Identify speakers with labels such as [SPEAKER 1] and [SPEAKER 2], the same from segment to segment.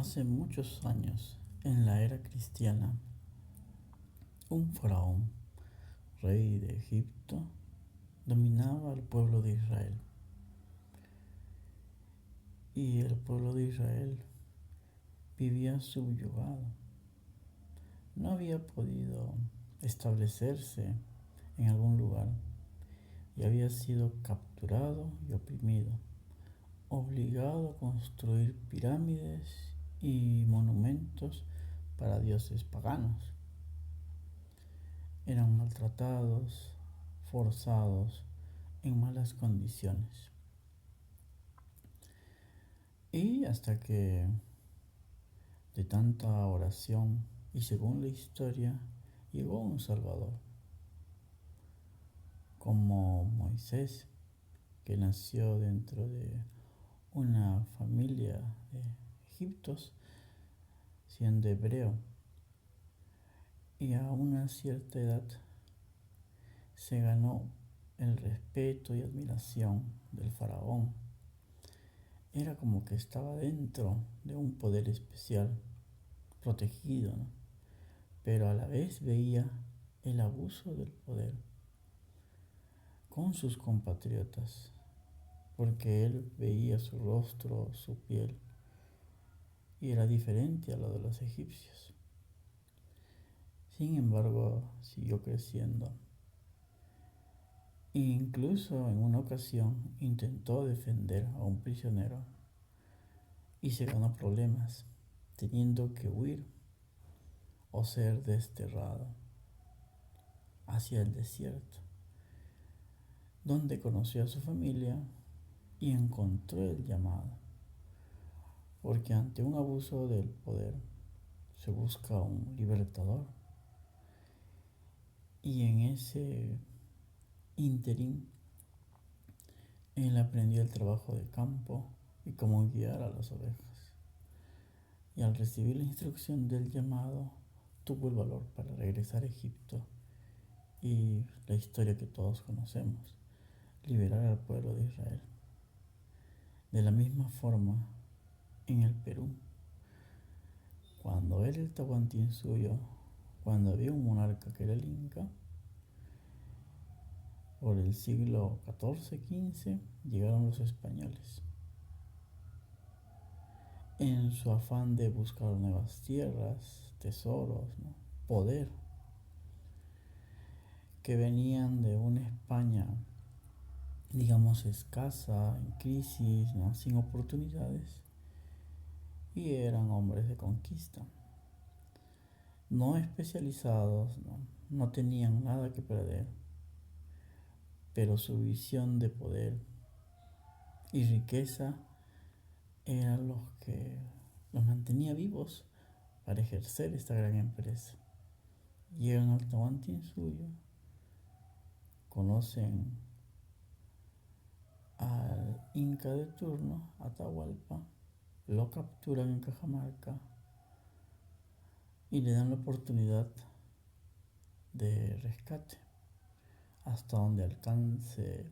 [SPEAKER 1] Hace muchos años, en la era cristiana, un faraón, rey de Egipto, dominaba al pueblo de Israel. Y el pueblo de Israel vivía subyugado. No había podido establecerse en algún lugar y había sido capturado y oprimido, obligado a construir pirámides y monumentos para dioses paganos. Eran maltratados, forzados, en malas condiciones. Y hasta que de tanta oración y según la historia llegó un Salvador, como Moisés, que nació dentro de una familia de egipcios, siendo hebreo, y a una cierta edad se ganó el respeto y admiración del faraón. Era como que estaba dentro de un poder especial, protegido, ¿no? Pero a la vez veía el abuso del poder con sus compatriotas, porque él veía su rostro, su piel, y era diferente a lo de los egipcios. Sin embargo, siguió creciendo. E incluso en una ocasión intentó defender a un prisionero y se ganó problemas, teniendo que huir o ser desterrado hacia el desierto, donde conoció a su familia y encontró el llamado, porque ante un abuso del poder se busca un libertador, y en ese ínterin él aprendió el trabajo de campo y cómo guiar a las ovejas, y al recibir la instrucción del llamado tuvo el valor para regresar a Egipto y la historia que todos conocemos, liberar al pueblo de Israel. De la misma forma, en el Perú, cuando era el Tahuantinsuyo, cuando había un monarca que era el Inca, por el siglo XIV-XV llegaron los españoles. En su afán de buscar nuevas tierras, tesoros, ¿no? Poder, que venían de una España, digamos, escasa, en crisis, ¿no? Sin oportunidades, y eran hombres de conquista, no especializados, ¿no? No tenían nada que perder, pero su visión de poder y riqueza eran los que los mantenía vivos para ejercer esta gran empresa. Llegan al Tahuantinsuyo, conocen al Inca de turno, Atahualpa, lo capturan en Cajamarca y le dan la oportunidad de rescate hasta donde alcance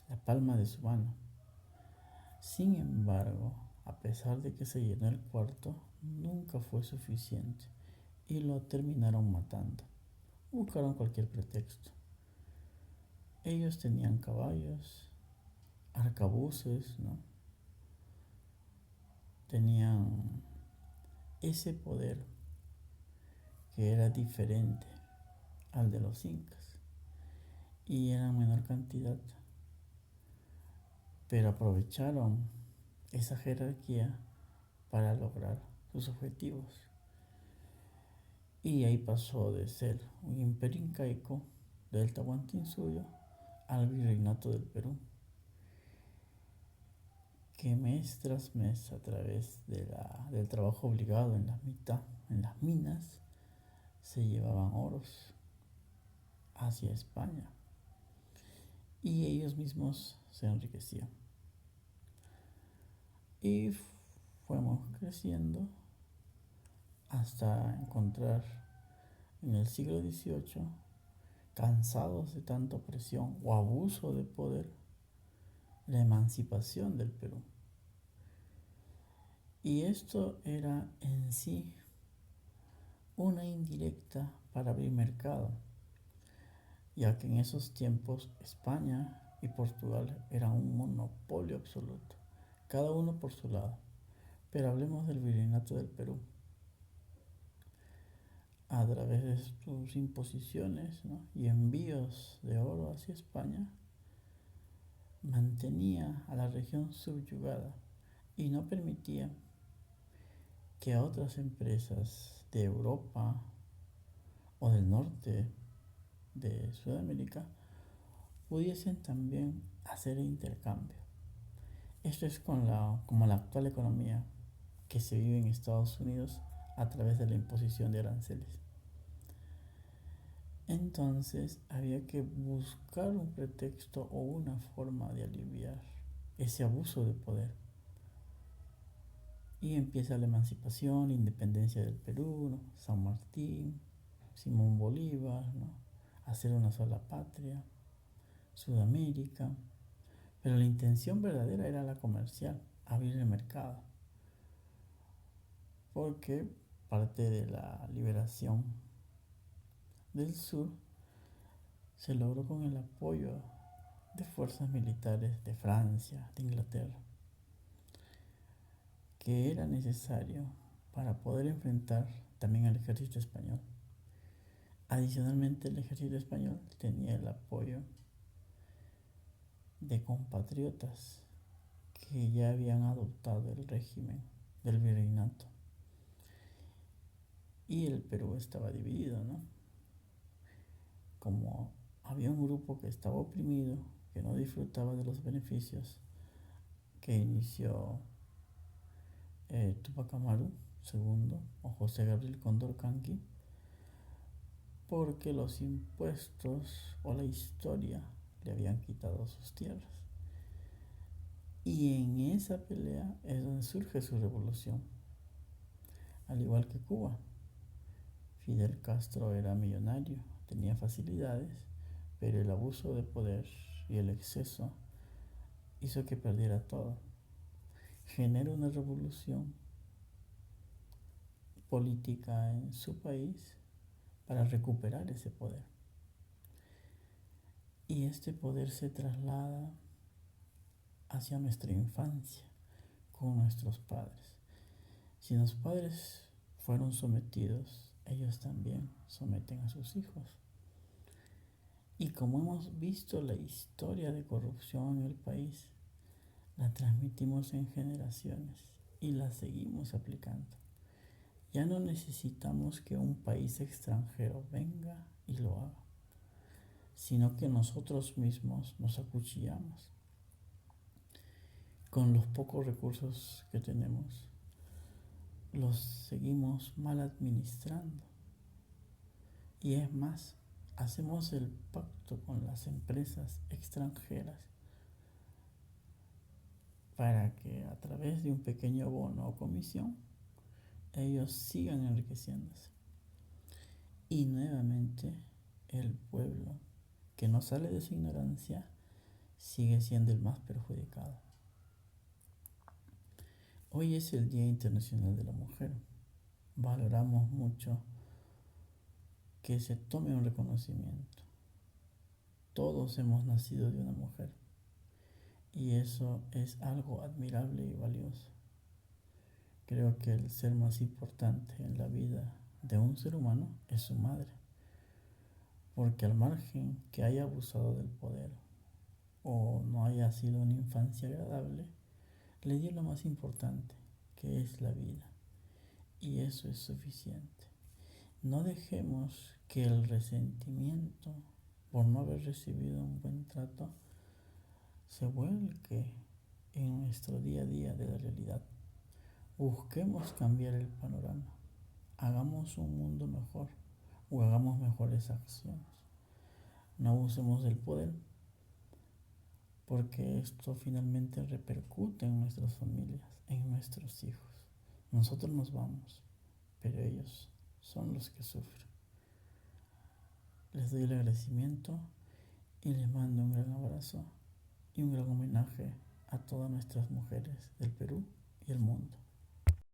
[SPEAKER 1] la palma de su mano. Sin embargo, a pesar de que se llenó el cuarto, nunca fue suficiente y lo terminaron matando. Buscaron cualquier pretexto. Ellos tenían caballos, arcabuces, ¿no? Tenían ese poder que era diferente al de los incas y era en menor cantidad, pero aprovecharon esa jerarquía para lograr sus objetivos. Y ahí pasó de ser un imperio incaico del Tahuantinsuyo al virreinato del Perú, que mes tras mes, a través del trabajo obligado en las minas, se llevaban oros hacia España y ellos mismos se enriquecían. Y fuimos creciendo hasta encontrar en el siglo XVIII, cansados de tanta opresión o abuso de poder, la emancipación del Perú. Y esto era en sí una indirecta para abrir mercado, ya que en esos tiempos España y Portugal eran un monopolio absoluto, cada uno por su lado. Pero hablemos del virreinato del Perú. A través de sus imposiciones, ¿no?, y envíos de oro hacia España, mantenía a la región subyugada y no permitía que otras empresas de Europa o del norte de Sudamérica pudiesen también hacer intercambio. Esto es como la actual economía que se vive en Estados Unidos a través de la imposición de aranceles. Entonces había que buscar un pretexto o una forma de aliviar ese abuso de poder. Y empieza la emancipación, independencia del Perú, ¿no?, San Martín, Simón Bolívar, ¿no?, hacer una sola patria, Sudamérica. Pero la intención verdadera era la comercial, abrir el mercado, porque parte de la liberación del sur se logró con el apoyo de fuerzas militares de Francia, de Inglaterra, que era necesario para poder enfrentar también al ejército español. Adicionalmente, el ejército español tenía el apoyo de compatriotas que ya habían adoptado el régimen del virreinato. Y el Perú estaba dividido, ¿no? Como había un grupo que estaba oprimido, que no disfrutaba de los beneficios que inició Tupac Amaru II o José Gabriel Condorcanqui, porque los impuestos o la historia le habían quitado sus tierras. Y en esa pelea es donde surge su revolución. Al igual que Cuba, Fidel Castro era millonario, tenía facilidades, pero el abuso de poder y el exceso hizo que perdiera todo. Genera una revolución política en su país para recuperar ese poder. Y este poder se traslada hacia nuestra infancia con nuestros padres. Si los padres fueron sometidos, ellos también someten a sus hijos. Y como hemos visto la historia de corrupción en el país, la transmitimos en generaciones y la seguimos aplicando. Ya no necesitamos que un país extranjero venga y lo haga, sino que nosotros mismos nos acuchillamos con los pocos recursos que tenemos. Los seguimos mal administrando. Y es más, hacemos el pacto con las empresas extranjeras para que a través de un pequeño bono o comisión ellos sigan enriqueciéndose. Y nuevamente el pueblo que no sale de su ignorancia sigue siendo el más perjudicado. Hoy es el Día Internacional de la Mujer. Valoramos mucho que se tome un reconocimiento. Todos hemos nacido de una mujer y eso es algo admirable y valioso. Creo que el ser más importante en la vida de un ser humano es su madre, porque al margen que haya abusado del poder o no haya sido una infancia agradable, le dio lo más importante, que es la vida, y eso es suficiente. No dejemos que el resentimiento por no haber recibido un buen trato se vuelque en nuestro día a día de la realidad. Busquemos cambiar el panorama, hagamos un mundo mejor o hagamos mejores acciones. No abusemos del poder, porque esto finalmente repercute en nuestras familias, en nuestros hijos. Nosotros nos vamos, pero ellos son los que sufren. Les doy el agradecimiento y les mando un gran abrazo y un gran homenaje a todas nuestras mujeres del Perú y el mundo.